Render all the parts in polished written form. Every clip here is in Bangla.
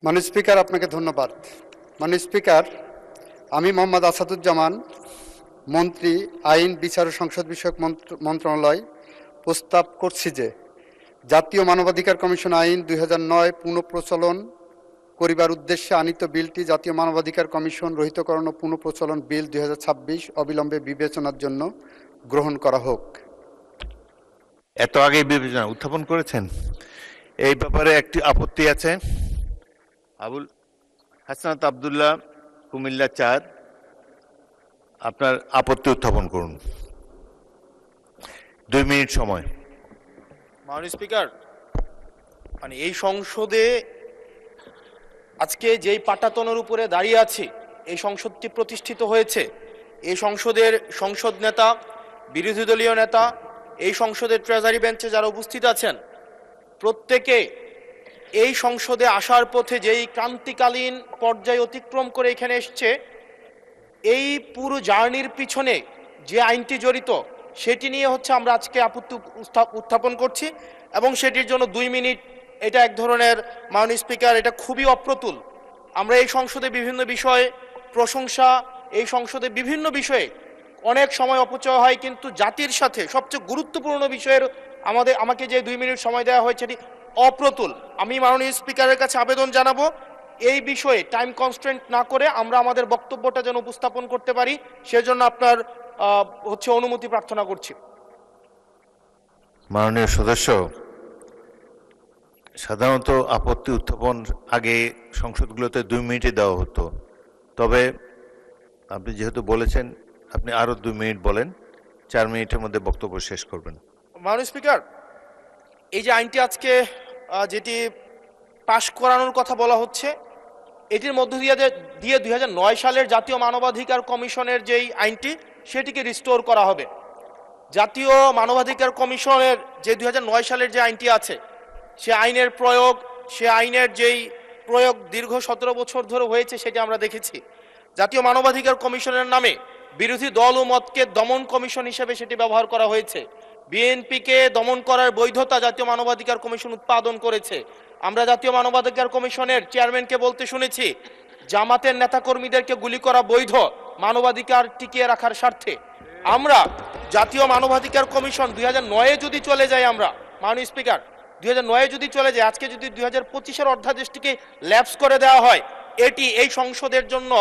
মাননীয় স্পিকার, আপনাকে ধন্যবাদ। মাননীয় স্পিকার, আমি মোহাম্মদ আসাদুজ্জামান, মন্ত্রী, আইন, বিচার ও সংসদ বিষয়ক মন্ত্রণালয় প্রস্তাব করছি যে জাতীয় মানবাধিকার কমিশন আইন 2009 পুনঃপ্রচলন করিবার উদ্দেশ্যে আনিত বিলটি জাতীয় মানবাধিকার কমিশন রহিতকরণ ও পুনঃপ্রচলন বিল 2026 অবিলম্বে বিবেচনার জন্য গ্রহণ করা হোক। এত আগে বিবেচনা উত্থাপন করেছেন, এই ব্যাপারে একটি আপত্তি আছে। আবুল হাসনাত আব্দুল্লাহ, কুমিল্লা 4, আপনার আপত্তি উত্থাপন করুন। 2 মিনিট সময়। মাননীয় স্পিকার, এই সংসদে আজকে যেই পাটাতনের উপরে দাঁড়িয়ে আছি, এই সংসদটি প্রতিষ্ঠিত হয়েছে। এই সংসদের সংসদ নেতা, বিরোধী দলীয় নেতা, এই সংসদের ট্রেজারি বেঞ্চে যারা উপস্থিত আছেন, প্রত্যেকে এই সংসদে আসার পথে যেই ক্রান্তিকালীন পর্যায় অতিক্রম করে এখানে এসছে, এই পুরো জার্নির পিছনে যে আইনটি জড়িত সেটি নিয়ে আমরা আজকে আপত্তি উত্থাপন করছি এবং সেটির জন্য 2 মিনিট। এটা এক ধরনের, মাননীয় স্পিকার, এটা খুবই অপ্রতুল। আমরা এই সংসদে বিভিন্ন বিষয়ে প্রশংসা, এই সংসদে বিভিন্ন বিষয়ে অনেক সময় অপচয় হয়, কিন্তু জাতির সাথে সবচেয়ে গুরুত্বপূর্ণ বিষয়ের আমাকে যে 2 মিনিট সময় দেওয়া হয়েছে এটি অপ্রতুল। আমি মাননীয় স্পিকারের কাছে আবেদন জানাবো এই বিষয়ে টাইম কনস্ট্রেন্ট না করে আমরা আমাদের বক্তব্যটা যেন উপস্থাপন করতে পারি, সেজন্য আপনার অনুমতি প্রার্থনা করছি। মাননীয় সদস্য, সাধারণত আপত্তি উত্থাপন আগে সংসদগুলোতে 2 মিনিটে দেওয়া হতো, তবে আপনি যেহেতু বলেছেন আপনি আরো 2 মিনিট বলেন, 4 মিনিটের মধ্যে বক্তব্য শেষ করবেন। মাননীয় স্পিকার, এই যে আইনটি আজকে যেটি পাশ করানোর কথা বলা হচ্ছে, এটির মধ্য দিয়ে 2009 সালের জাতীয় মানবাধিকার কমিশনের যেই আইনটি সেটিকে রিস্টোর করা হবে। জাতীয় মানবাধিকার কমিশনের যে 2009 সালের যে আইনটি আছে, সে আইনের প্রয়োগ, সে আইনের যেই প্রয়োগ দীর্ঘ 17 বছর ধরে হয়েছে সেটি আমরা দেখেছি। জাতীয় মানবাধিকার কমিশনের নামে বিরোধী দল ও মতকে দমন কমিশন হিসেবে সেটি ব্যবহার করা হয়েছে। বিএনপিকে দমন করার বৈধতা জাতীয় মানবাধিকার কমিশন উৎপাদন করেছে। আমরা জাতীয় মানবাধিকার কমিশনের চেয়ারম্যানকে বলতে শুনেছি, জামাতের নেতাকর্মীদেরকে গুলি করা বৈধ মানবাধিকার টিকিয়ে রাখার স্বার্থে। আমরা জাতীয় মানবাধিকার কমিশন 2009-এ যদি চলে যাই, আমরা মাননীয় স্পিকার 2009-এ যদি চলে যায়, আজকে যদি 2025-এর অধ্যাদেশটিকে ল্যাপস করে দেওয়া হয়, এটি এই সংসদের জন্য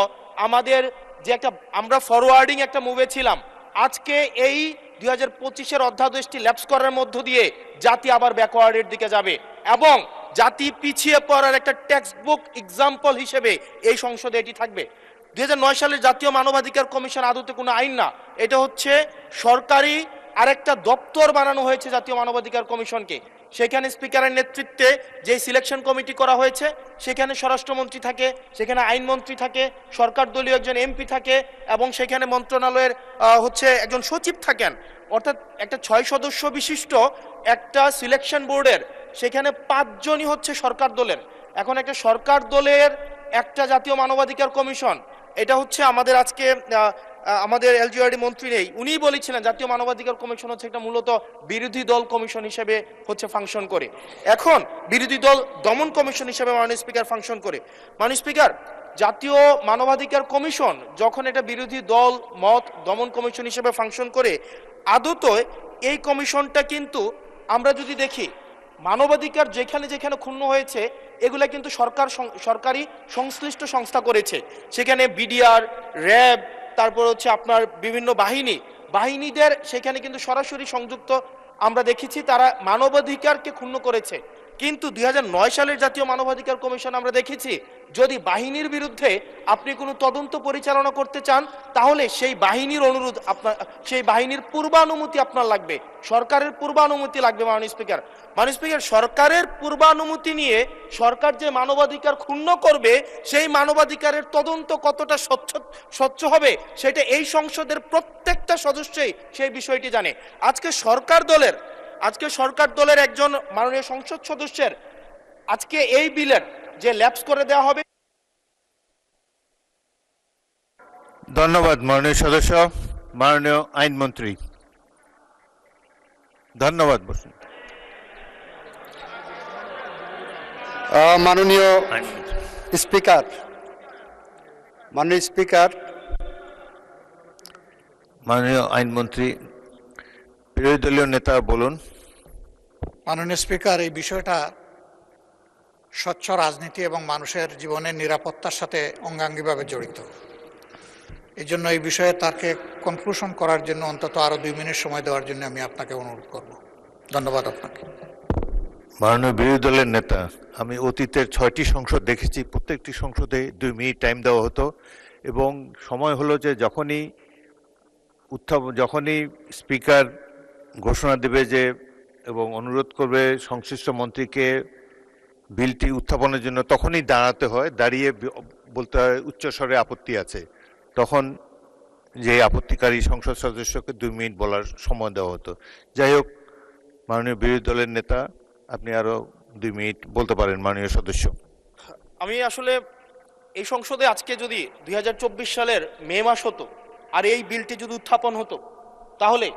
আমাদের যে আমরা ফরওয়ার্ডিং একটা মুভে ছিলাম, আজকে এই 2025-এর অধ্যাদেশটি ল্যাপস করার মধ্য দিয়ে জাতি আবার ব্যাকওয়ার্ডের দিকে যাবে এবং জাতি পিছিয়ে পড়ার একটা টেক্সট বুক এক্সাম্পল হিসেবে এই সংসদে এটি থাকবে। 2009 সালের জাতীয় মানবাধিকার কমিশন আদতে কোনো আইন না, এটা সরকারি আরেকটা দপ্তর বানানো হয়েছে জাতীয় মানবাধিকার কমিশনকে। সেখানে স্পিকারের নেতৃত্বে যে সিলেকশন কমিটি করা হয়েছে, সেখানে স্বরাষ্ট্রমন্ত্রী থাকে, সেখানে আইনমন্ত্রী থাকে, সরকার দলীয় একজন এমপি থাকে এবং সেখানে মন্ত্রণালয়ের একজন সচিব থাকেন। অর্থাৎ একটা 6 সদস্য বিশিষ্ট একটা সিলেকশন বোর্ডের সেখানে 5 জনই সরকার দলের। এখন একটা সরকার দলের একটা জাতীয় মানবাধিকার কমিশন, এটা আমাদের আজকে আমাদের এলজিআরডি মন্ত্রী নেই, উনিই বলেছিলেন জাতীয় মানবাধিকার কমিশন একটা মূলত বিরোধী দল কমিশন হিসেবে ফাংশন করে। এখন বিরোধী দল দমন কমিশন হিসেবে মাননীয় স্পিকার ফাংশন করে। মাননীয় স্পিকার, জাতীয় মানবাধিকার কমিশন যখন এটা বিরোধী দল মত দমন কমিশন হিসেবে ফাংশন করে, আদত এই কমিশনটা কিন্তু আমরা যদি দেখি মানবাধিকার যেখানে যেখানে ক্ষুণ্ণ হয়েছে এগুলা কিন্তু সরকারি সংশ্লিষ্ট সংস্থা করেছে। সেখানে বিডিআর, র্যাব, তারপর আপনার বিভিন্ন বাহিনীদের সেখানে কিন্তু সরাসরি সংযুক্ত আমরা দেখেছি, তারা মানবাধিকারকে ক্ষুণ্ণ করেছে। কিন্তু 2009 সালের জাতীয় মানবাধিকার কমিশন আমরা দেখেছি, যদি বাহিনীর বিরুদ্ধে আপনি কোনো তদন্ত পরিচালনা করতে চান, তাহলে সেই বাহিনীর অনুরোধ সেই বাহিনীর পূর্বানুমতি আপনার লাগবে, সরকারের পূর্বানুমতি লাগবে। মাননীয় স্পিকার, সরকারের পূর্বানুমতি নিয়ে সরকার যে মানবাধিকার ক্ষুণ্ণ করবে, সেই মানবাধিকারের তদন্ত কতটা স্বচ্ছ হবে সেটা এই সংসদের প্রত্যেকটা সদস্যই সেই বিষয়টি জানে। আজকে সরকার দলের একজন মাননীয় সংসদ সদস্যের আজকে এই বিলের যে ল্যাপস করে দেওয়া হবে। ধন্যবাদ মাননীয় সদস্য। মাননীয় আইনমন্ত্রী, ধন্যবাদ। বসুন। মাননীয় আইনমন্ত্রী। স্পিকার, মাননীয় স্পিকার, মাননীয় আইনমন্ত্রী, বিরোধী দলীয় নেতা বলুন। মাননীয় স্পিকার, এই বিষয়টা স্বচ্ছ রাজনীতি এবং মানুষের জীবনের নিরাপত্তার সাথে অঙ্গাঙ্গিভাবে জড়িত। এই জন্য এই বিষয়ে তাকে কনক্লুশন করার জন্য অন্তত আরো 2 মিনিট সময় দেওয়ার জন্য আমি আপনাকে অনুরোধ করব। ধন্যবাদ আপনাকে। মাননীয় বিরোধী দলের নেতা, আমি অতীতের 6টি সংসদ দেখেছি, প্রত্যেকটি সংসদে 2 মিনিট টাইম দেওয়া হতো এবং সময় হলো যে যখনই স্পিকার ঘোষণা দেবে যে এবং অনুরোধ করবে সংশ্লিষ্ট মন্ত্রীকে বিলটি উত্থাপনের জন্য, তখনই দাঁড়াতে হয়, দাঁড়িয়ে বলতে হয় উচ্চস্বরে আপত্তি আছে। তখন যে আপত্তিকারী সংসদ সদস্যকে 2 মিনিট বলার সময় দেওয়া হতো। যাই হোক, মাননীয় বিরোধী দলের নেতা, আপনি আরো 2 মিনিট বলতে পারেন। মাননীয় সদস্য, আমি আসলে এই সংসদে আজকে যদি 2024 সালের মে মাস হতো আর এই বিলটি যদি উত্থাপন হতো, তাহলে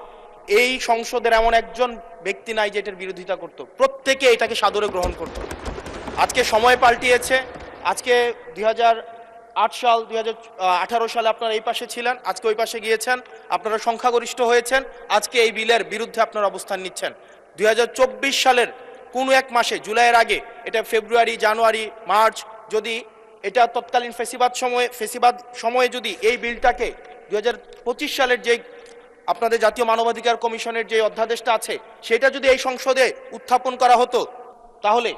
এই সংসদের এমন একজন ব্যক্তি নাই যে এটার বিরোধিতা করত, প্রত্যেকে এটাকে সাদরে গ্রহণ করত। আজকে সময় পাল্টিয়েছে। আজকে 2008 সাল, 2018 সালে আপনারা এই পাশে ছিলেন, আজকে ওই পাশে গিয়েছেন, আপনারা সংখ্যাগরিষ্ঠ হয়েছেন, আজকে এই বিলের বিরুদ্ধে আপনারা অবস্থান নিচ্ছেন। 2024 সালের কোনো এক মাসে, জুলাইয়ের আগে, এটা ফেব্রুয়ারি, জানুয়ারি, মার্চ, যদি এটা তৎকালীন ফেসিবাদ সময়ে যদি এই বিলটাকে 2025 সালের যে আপনাদের জাতীয় মানবাধিকার কমিশনের যে অধ্যাদেশটা আছে সেটা যদি এই সংসদে উত্থাপন করা হতো, তাহলে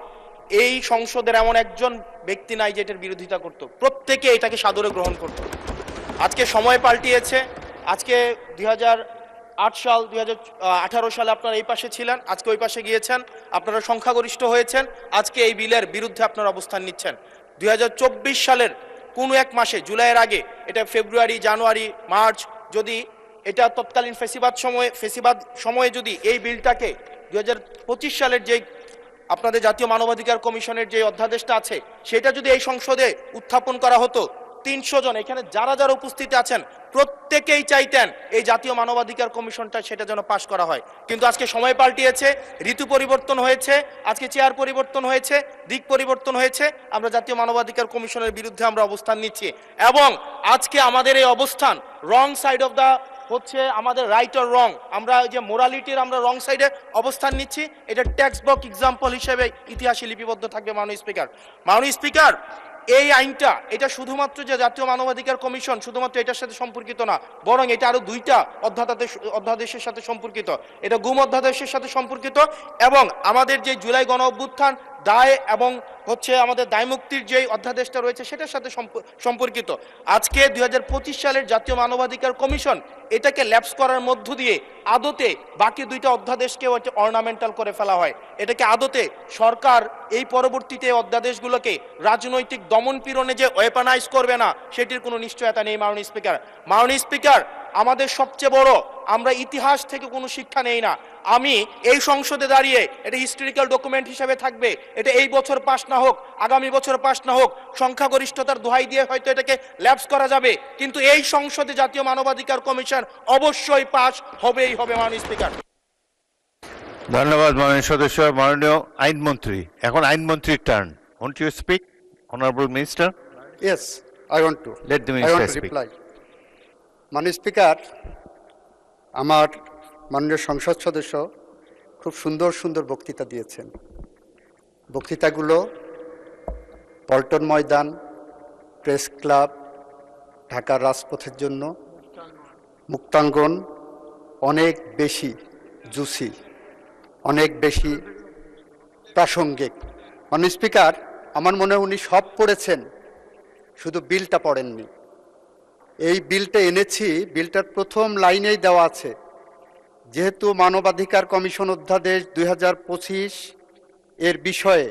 এই সংসদের এমন একজন ব্যক্তি নাই যে এটার বিরোধিতা করত, প্রত্যেকে এটাকে সাদরে গ্রহণ করত। আজকে সময় পাল্টিয়েছে। আজকে 2008 সাল, 2018 সালে আপনারা এই পাশে ছিলেন, আজকে ওই পাশে গিয়েছেন, আপনারা সংখ্যাগরিষ্ঠ হয়েছেন, আজকে এই বিলের বিরুদ্ধে আপনারা অবস্থান নিচ্ছেন। 2024 সালের কোনো এক মাসে, জুলাইয়ের আগে, এটা ফেব্রুয়ারি, জানুয়ারি, মার্চ, যদি এটা তৎকালীন ফেসিবাদ সময়ে যদি এই বিলটাকে 2025 সালের যে আপনাদের জাতীয় মানবাধিকার কমিশনের যে অধ্যাদেশটা আছে সেটা যদি এই সংসদে উত্থাপন করা হতো, 300 জন এখানে যারা যারা উপস্থিত আছেন প্রত্যেকেই চাইতেন এই জাতীয় মানবাধিকার কমিশনটা সেটা যেন পাশ করা হয়। কিন্তু আজকে সময় পাল্টিয়েছে, ঋতু পরিবর্তন হয়েছে, আজকে চেয়ার পরিবর্তন হয়েছে, দিক পরিবর্তন হয়েছে, আমরা জাতীয় মানবাধিকার কমিশনের বিরুদ্ধে আমরা অবস্থান নিচ্ছি। এবং আজকে আমাদের এই অবস্থান রং সাইড অফ দ্য হচ্ছে আমাদের রাইট অর রং, আমরা যে মোরালিটির আমরা রং সাইডে অবস্থান নিচ্ছি, এটা টেক্সট বুক এক্সাম্পল হিসেবে ইতিহাসে লিপিবদ্ধ থাকবে। মাননীয় স্পিকার, এই আইনটা এটা শুধুমাত্র যে জাতীয় মানবাধিকার কমিশন শুধুমাত্র এটার সাথে সম্পর্কিত না, বরং এটা আরো 2টা অধ্যাদেশের সাথে সম্পর্কিত। এটা গুম অধ্যাদেশের সাথে সম্পর্কিত এবং আমাদের যে জুলাই গণ অভ্যুত্থান দায় এবং হচ্ছে আমাদের দায় মুক্তির যে অধ্যাদেশটা রয়েছে সেটার সাথে সম্পর্কিত। আজকে 2025 সালের জাতীয় মানবাধিকার কমিশন এটাকে ল্যাপস করার মধ্য দিয়ে আদতে বাকি 2টা অধ্যাদেশকে অর্নামেন্টাল করে ফেলা হয়। এটাকে আদতে সরকার এই পরবর্তীতে অধ্যাদেশগুলোকে রাজনৈতিক দমন পীড়নে যে ওয়েপনাইজ করবে না সেটির কোনো নিশ্চয়তা নেই। মাননীয় স্পিকার, আমাদের সবচেয়ে বড়, আমরা ইতিহাস থেকে কোনো শিক্ষা নেই না। আমি এই সংসদে দাঁড়িয়ে, এটা হিস্টোরিক্যাল ডকুমেন্ট হিসেবে থাকবে, এটা এই বছর পাশ না হোক, আগামী বছর পাশ না হোক, সংখ্যাগরিষ্ঠতার দোহাই দিয়ে হয়তো এটাকে ল্যাপস করা যাবে, কিন্তু এই সংসদে জাতীয় মানবাধিকার কমিশন অবশ্যই পাশ হবেই হবে। মাননীয় স্পিকার, ধন্যবাদ মাননীয় সদস্য। মাননীয় আইনমন্ত্রী, এখন আইনমন্ত্রীর turn. Want you speak, honourable minister? Yes, I want to. Let the I minister want to speak. reply. মাননীয় স্পিকার, আমার মাননীয় সংসদ সদস্য খুব সুন্দর সুন্দর বক্তৃতা দিয়েছেন। বক্তৃতাগুলো পল্টন ময়দান, প্রেস ক্লাব, ঢাকার রাজপথের জন্য, মুক্তাঙ্গন অনেক বেশি জুসি, অনেক বেশি প্রাসঙ্গিক। মাননীয় স্পিকার, আমার মনে হয় উনি সব পড়েছেন, শুধু বিলটা পড়েননি। এই বিলটা এনেছি, বিলটার প্রথম লাইনেই দেওয়া আছে, যেহেতু মানবাধিকার কমিশন অধ্যাদেশ 2025 এর বিষয়ে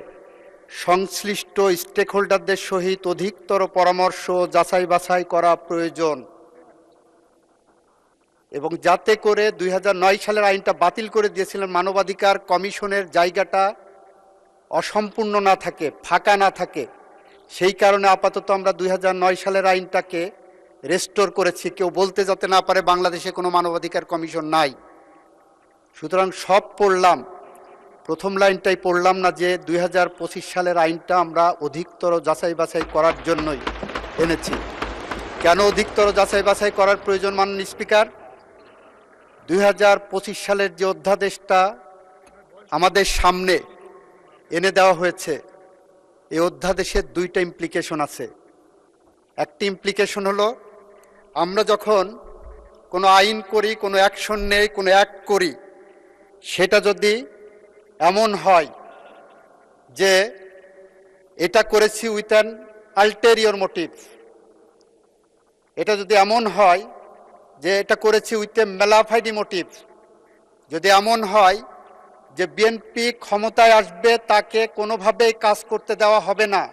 সংশ্লিষ্ট স্টেক হোল্ডারদের সহিত অধিকতর পরামর্শ যাচাই বাছাই করা প্রয়োজন এবং যাতে করে 2009 সালের আইনটা বাতিল করে দিয়েছিলেন, মানবাধিকার কমিশনের জায়গাটা অসম্পূর্ণ না থাকে, ফাঁকা না থাকে, সেই কারণে আপাতত আমরা 2009 সালের আইনটাকে রেস্টোর করেছি, কেউ বলতে যাতে না পারে বাংলাদেশে কোনো মানবাধিকার কমিশন নাই। সুতরাং সব পড়লাম। প্রথম লাইনটাই পড়লাম না যে 2025 সালের আইনটা আমরা অধিকতর যাচাই বাছাই করার জন্যই এনেছি। কেন অধিকতর যাচাই বাছাই করার প্রয়োজন মাননীয় স্পিকার? 2025 সালের যে অধ্যাদেশটা আমাদের সামনে এনে দেওয়া হয়েছে, এই অধ্যাদেশের দুইটা ইমপ্লিকেশন আছে। একটি ইমপ্লিকেশন হলো, আমরা যখন কোনো আইন করি, কোনো অ্যাকশন নেই, কোনো অ্যাক্ট করি, সেটা যদি এমন হয় যে এটা করেছি উইথ অ্যান আলটেরিয়র মোটিভ, এটা যদি এমন হয় যে এটা করেছি উইথ এ মেলাফাইডি মোটিভ, যদি এমন হয় যে বিএনপি ক্ষমতায় আসবে তাকে কোনোভাবেই কাজ করতে দেওয়া হবে না,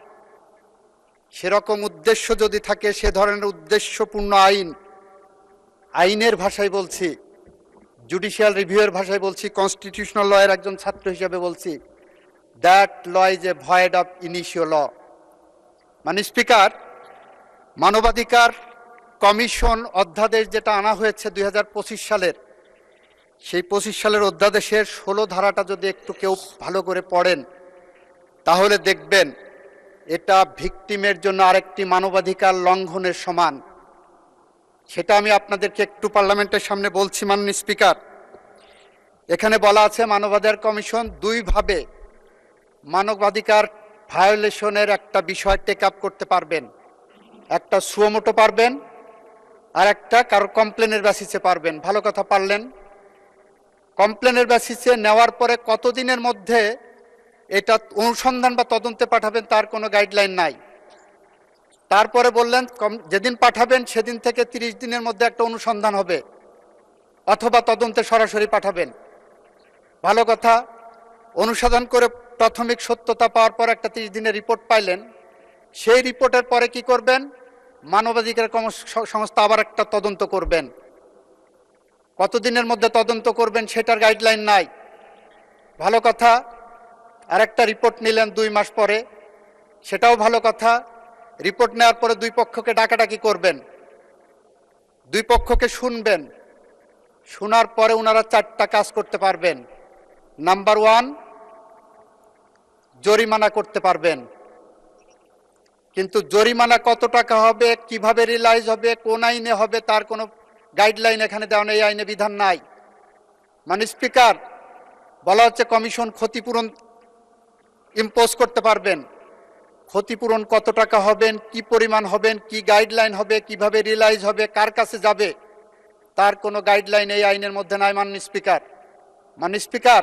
সেরকম উদ্দেশ্য যদি থাকে, সে ধরনের উদ্দেশ্যপূর্ণ আইন, আইনের ভাষায় বলছি, জুডিশিয়াল রিভিউয়ের ভাষায় বলছি, কনস্টিটিউশনাল লয়ের একজন ছাত্র হিসেবে বলছি, that law is a void of initio law. মানে স্পিকার, মানবাধিকার কমিশন অধ্যাদেশ যেটা আনা হয়েছে 2025 সালের, সেই 25 সালের অধ্যাদেশের 16 ধারাটা যদি একটু কেউ ভালো করে পড়েন, তাহলে দেখবেন এটা ভিকটিমের জন্য আরেকটি মানবাধিকার লঙ্ঘনের সমান। সেটা আমি আপনাদেরকে একটু পার্লামেন্টের সামনে বলছি মাননীয় স্পিকার। এখানে বলা আছে মানবাধিকার কমিশন দুইভাবে মানবাধিকার ভায়োলেশনের একটা বিষয় টেক আপ করতে পারবেন। একটা সুমোটো পারবেন, আর একটা কারো কমপ্লেনের বেসিসে পারবেন। ভালো কথা পারলেন। কমপ্লেনের বেসিসে নেওয়ার পরে কতদিনের মধ্যে এটা অনুসন্ধান বা তদন্তে পাঠাবেন তার কোনো গাইডলাইন নাই। তারপরে বললেন যেদিন পাঠাবেন সেদিন থেকে 30 দিনের মধ্যে একটা অনুসন্ধান হবে, অথবা তদন্তে সরাসরি পাঠাবেন। ভালো কথা, অনুসন্ধান করে প্রাথমিক সত্যতা পাওয়ার পর একটা 30 দিনের রিপোর্ট পাইলেন। সেই রিপোর্টের পরে কি করবেন? মানবাধিকার সংস্থা আবার একটা তদন্ত করবেন। কতদিনের মধ্যে তদন্ত করবেন সেটার গাইডলাইন নাই। ভালো কথা, আর একটা রিপোর্ট নিলেন 2 মাস পরে, সেটাও ভালো কথা। রিপোর্ট নেওয়ার পরে দুই পক্ষকে ডাকাডাকি করবেন, দুই পক্ষকে শুনবেন। শোনার পরে ওনারা 4টা কাজ করতে পারবেন। নাম্বার 1, জরিমানা করতে পারবেন। কিন্তু জরিমানা কত টাকা হবে, কিভাবে রিলাইজ হবে, কোন আইনে হবে, তার কোনো গাইডলাইন এখানে দেওয়া নেই, আইনে বিধান নাই। মানে স্পিকার, বলা হচ্ছে কমিশন ক্ষতিপূরণ ইম্পোজ করতে পারবেন। ক্ষতিপূরণ কত টাকা হবেন, কি পরিমাণ হবেন, কি গাইডলাইন হবে, কিভাবে রিলাইজ হবে, কার কাছে যাবে, তার কোনো গাইডলাইন এই আইনের মধ্যে নাই মাননীয় স্পিকার। মাননীয় স্পিকার,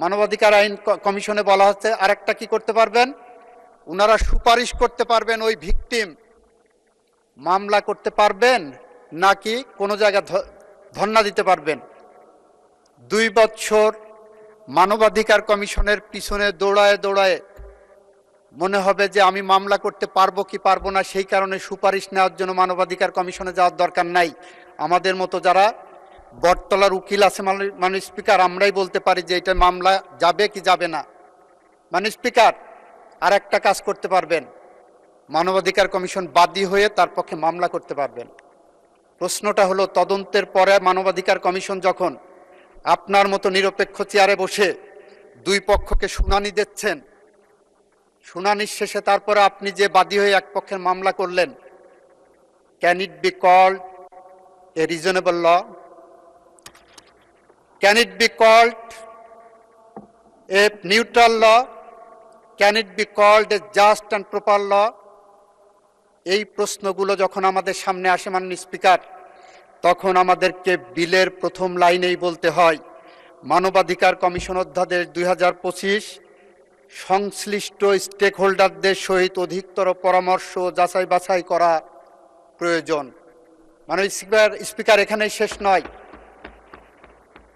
মানবাধিকার আইন কমিশনে বলা হচ্ছে আরেকটা কি করতে পারবেন, ওনারা সুপারিশ করতে পারবেন ওই ভিকটিম মামলা করতে পারবেন নাকি কোনো জায়গায় ধর্ণা দিতে পারবেন। 2 বছর মানবাধিকার কমিশনের পিছনে দৌড়ায় দৌড়ায় মনে হবে যে আমি মামলা করতে পারবো কি পারবো না, সেই কারণে সুপারিশ নেওয়ার জন্য মানবাধিকার কমিশনে যাওয়ার দরকার নাই। আমাদের মতো যারা বটতলার উকিল আছে মাননীয় স্পিকার, আমরাই বলতে পারি যে এটা মামলা যাবে কি যাবে না। মাননীয় স্পিকার, আর একটা কাজ করতে পারবেন, মানবাধিকার কমিশন বাদী হয়ে তার পক্ষে মামলা করতে পারবেন। প্রশ্নটা হলো, তদন্তের পরে মানবাধিকার কমিশন যখন আপনার মতো নিরপেক্ষ চেয়ারে বসে দুই পক্ষকে শুনানি দিচ্ছেন, শুনানির শেষে তারপরে আপনি যে বাদী হয়ে এক পক্ষের মামলা করলেন, can it be called a reasonable law? Can it be called a neutral law? Can it be called a just and proper law? এই প্রশ্নগুলো যখন আমাদের সামনে আসে মাননীয় স্পিকার, তখন আমাদেরকে বিলের প্রথম লাইনেই বলতে হয়, মানবাধিকার কমিশন অধ্যাদেশ 2025 সংশ্লিষ্ট স্টেক হোল্ডারদের সহিত অধিকতর পরামর্শ যাচাই বাছাই করা প্রয়োজন। মাননীয় স্পিকার, এখানেই শেষ নয়।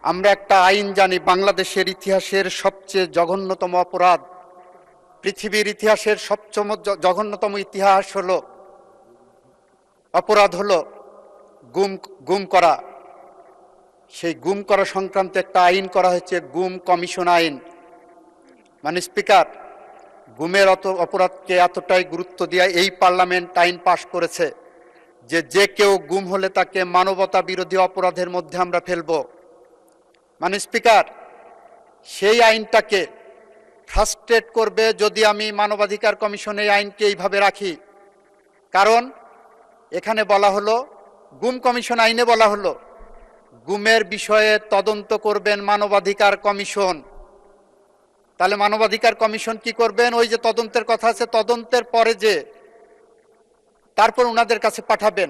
আমরা একটা আইন জানি, বাংলাদেশের ইতিহাসের সবচেয়ে জঘন্যতম অপরাধ, পৃথিবীর ইতিহাসের সবচেয়ে জঘন্যতম ইতিহাস হলো অপরাধ হলো গুম করা। সেই গুম করা সংক্রান্ত একটা আইন করা হয়েছে, গুম কমিশন আইন। মানে স্পিকার, গুমের অপরাধকে এতটাই গুরুত্ব দিয়ে এই পার্লামেন্ট আইন পাশ করেছে যে যে কেউ গুম হলে তাকে মানবতা বিরোধী অপরাধের মধ্যে আমরা ফেলব। মানে স্পিকার, সেই আইনটাকে ফ্রাস্ট্রেট করবে যদি আমি মানবাধিকার কমিশনে এই আইনকে এইভাবে রাখি। কারণ এখানে বলা হলো, গুম কমিশন আইনে বলা হলো গুমের বিষয়ে তদন্ত করবেন মানবাধিকার কমিশন। তাহলে মানবাধিকার কমিশন কি করবেন? ওই যে তদন্তের কথা আছে, তদন্তের পরে যে তারপর ওনাদের কাছে পাঠাবেন।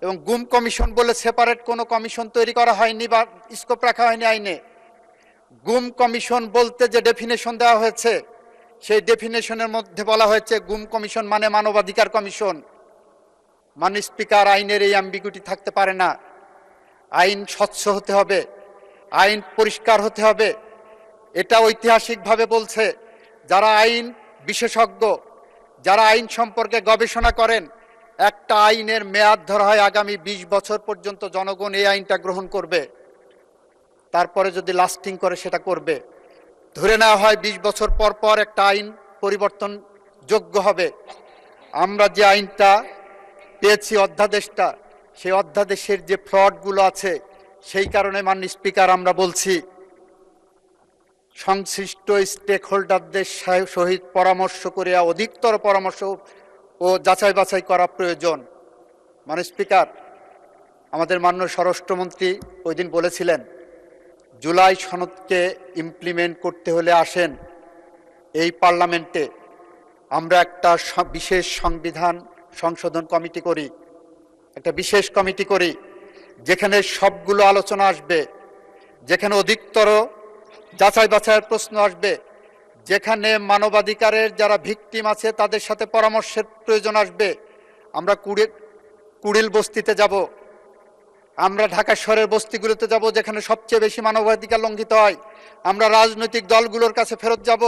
এবং গুম কমিশন বলে সেপারেট কোনো কমিশন তৈরি করা হয়নি বা স্কোপ রাখা হয়নি আইনে। গুম কমিশন বলতে যে ডেফিনেশন দেওয়া হয়েছে, সেই ডেফিনেশনের মধ্যে বলা হয়েছে গুম কমিশন মানে মানবাধিকার কমিশন। মাননীয় স্পিকার, আইনের এই অ্যাম্বিগুইটি থাকতে পারে না। আইন স্বচ্ছ হতে হবে, আইন পরিষ্কার হতে হবে। এটা ঐতিহাসিকভাবে বলছে যারা আইন বিশেষজ্ঞ, যারা আইন সম্পর্কে গবেষণা করেন, একটা আইনের মেয়াদ ধরা হয় আগামী 20 বছর পর্যন্ত জনগণ এই আইনটা গ্রহণ করবে। তারপরে যদি লাস্টিং করে সেটা করবে। ধরে নেওয়া হয় 20 বছর পর পর একটা আইন পরিবর্তন যোগ্য হবে। আমরা যে আইনটা পেয়েছি, অধ্যাদেশটা, সেই অধ্যাদেশের যে ফ্রডগুলো আছে, সেই কারণে মাননীয় স্পিকার আমরা বলছি সংশ্লিষ্ট স্টেক হোল্ডারদের সহিত পরামর্শ করে অধিকতর পরামর্শ ও যাচাই বাছাই করা প্রয়োজন। মাননীয় স্পিকার, আমাদের মাননীয় স্বরাষ্ট্রমন্ত্রী ওই দিন বলেছিলেন জুলাই সনদকে ইমপ্লিমেন্ট করতে হলে আসেন এই পার্লামেন্টে আমরা একটা বিশেষ সংবিধান সংশোধন কমিটি করি, একটা বিশেষ কমিটি করি, যেখানে সবগুলো আলোচনা আসবে, যেখানে অধিকতর যাচাই বাছাইয়ের প্রশ্ন আসবে, যেখানে মানবাধিকারের যারা ভিকটিম আছে তাদের সাথে পরামর্শের প্রয়োজন আসবে। আমরা কুড়িল বস্তিতে যাব, আমরা ঢাকা শহরের বস্তিগুলোতে যাব যেখানে সবচেয়ে বেশি মানবাধিকার লঙ্ঘিত হয়। আমরা রাজনৈতিক দলগুলোর কাছে ফেরত যাব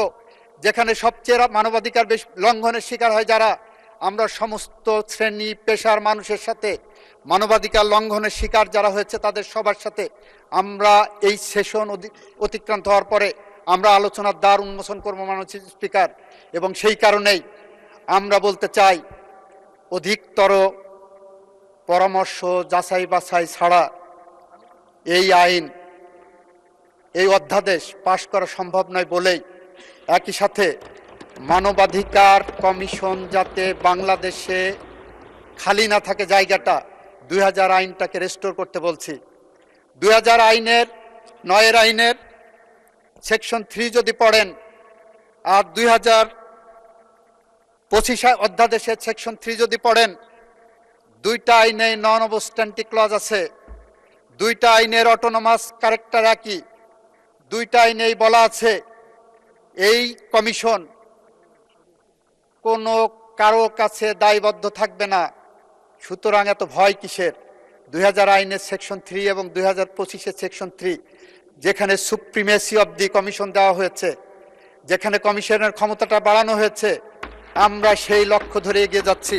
যেখানে সবচেয়ে মানবাধিকার লঙ্ঘনের শিকার হয় যারা। আমরা সমস্ত শ্রেণী পেশার মানুষের সাথে মানবাধিকার লঙ্ঘনের শিকার যারা হয়েছে তাদের সবার সাথে আমরা এই সেশন অতিক্রান্ত হওয়ার পরে আমরা আলোচনার দ্বার উন্মোচন করব মাননীয় স্পিকার। এবং সেই কারণেই আমরা বলতে চাই অধিকতর পরামর্শ যাচাই বাছাই ছাড়া এই আইন, এই অধ্যাদেশ পাশ করা সম্ভব নয় বলেই একই সাথে মানবাধিকার কমিশন যাতে বাংলাদেশে খালি না থাকে জায়গাটা, 2000 আইনটাকে রেস্টোর করতে বলছি। 2000 আইনের 9 আইনের সেকশন 3 যদি পড়েন আর 2025 অধ্যাদেশের সেকশন 3 যদি পড়েন, দুইটা আইনে নন অবস্ট্যান্টিক ক্লজ আছে, দুইটা আইনের অটোনমাস ক্যারেক্টার একই, দুইটা আইনেই বলা আছে এই কমিশন কোনো কারো কাছে দায়বদ্ধ থাকবে না। সুতরাং এত ভয় কিসের? 2000 আইনের সেকশন 3 এবং 2025 সেকশন 3 যেখানে সুপ্রিমেসি অব দি কমিশন দেওয়া হয়েছে, যেখানে কমিশনের ক্ষমতাটা বাড়ানো হয়েছে, আমরা সেই লক্ষ্য ধরে এগিয়ে যাচ্ছি।